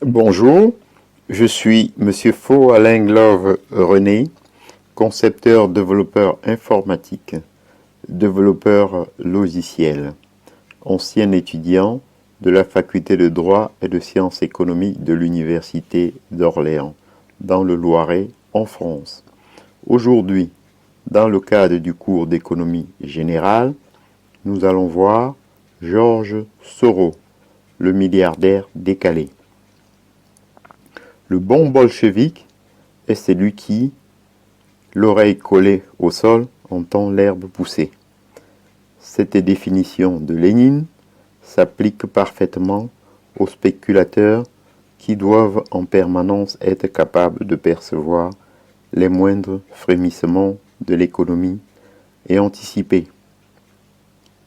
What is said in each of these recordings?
Bonjour, je suis Monsieur Faux Alain Glove René, concepteur développeur informatique, développeur logiciel, ancien étudiant de la faculté de droit et de sciences économiques de l'Université d'Orléans, dans le Loiret, en France. Aujourd'hui, dans le cadre du cours d'économie générale, nous allons voir Georges Soros, le milliardaire décalé. Le bon bolchevique est celui qui, l'oreille collée au sol, entend l'herbe pousser. Cette définition de Lénine s'applique parfaitement aux spéculateurs qui doivent en permanence être capables de percevoir les moindres frémissements de l'économie et anticiper.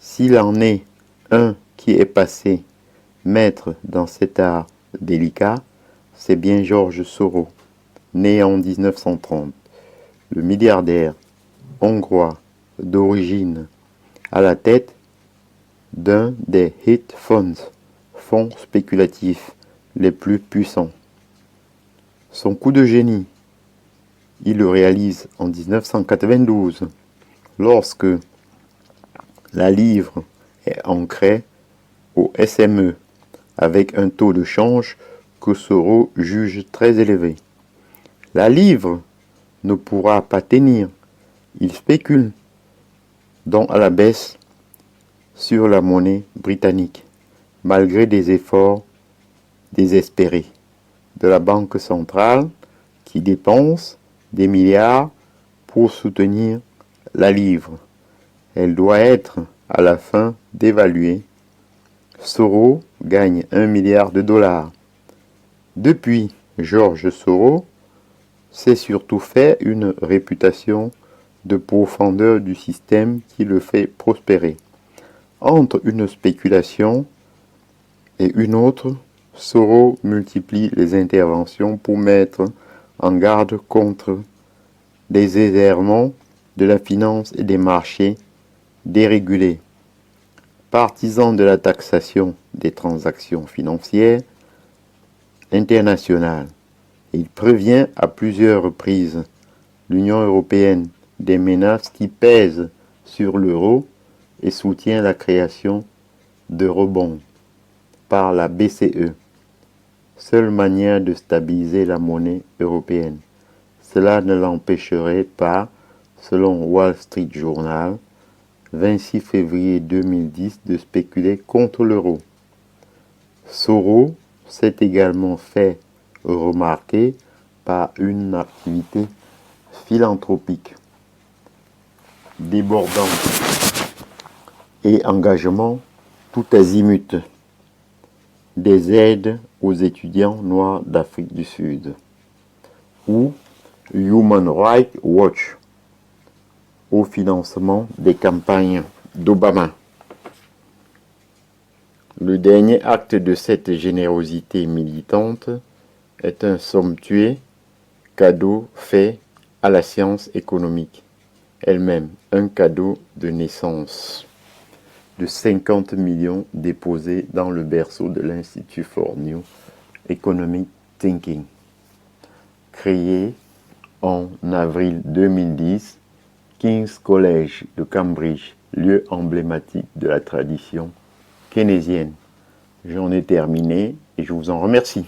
S'il en est un qui est passé maître dans cet art délicat, c'est bien Georges Soros, né en 1930, le milliardaire hongrois d'origine à la tête d'un des hedge funds, fonds spéculatifs les plus puissants. Son coup de génie, il le réalise en 1992, lorsque la livre est ancrée au SME, avec un taux de change que Soros juge très élevé. La livre ne pourra pas tenir. Il spécule donc à la baisse sur la monnaie britannique, malgré des efforts désespérés de la Banque centrale qui dépense des milliards pour soutenir la livre. Elle doit être à la fin dévaluée. Soros gagne 1 milliard de dollars. Depuis, Georges Soros s'est surtout fait une réputation de profondeur du système qui le fait prospérer. Entre une spéculation et une autre, Soros multiplie les interventions pour mettre en garde contre les errements de la finance et des marchés dérégulés. Partisan de la taxation des transactions financières internationales, il prévient à plusieurs reprises l'Union européenne des menaces qui pèsent sur l'euro et soutient la création d'eurobonds par la BCE, seule manière de stabiliser la monnaie européenne. Cela ne l'empêcherait pas, selon Wall Street Journal, 26 février 2010, de spéculer contre l'euro. Soros s'est également fait remarquer par une activité philanthropique débordante et engagement tout azimut, des aides aux étudiants noirs d'Afrique du Sud ou Human Rights Watch au financement des campagnes d'Obama. Le dernier acte de cette générosité militante est un somptueux cadeau fait à la science économique elle-même, un cadeau de naissance de 50 millions déposés dans le berceau de l'Institut for New Economic Thinking, créé en avril 2010, King's College de Cambridge, lieu emblématique de la tradition keynésienne. J'en ai terminé et je vous en remercie.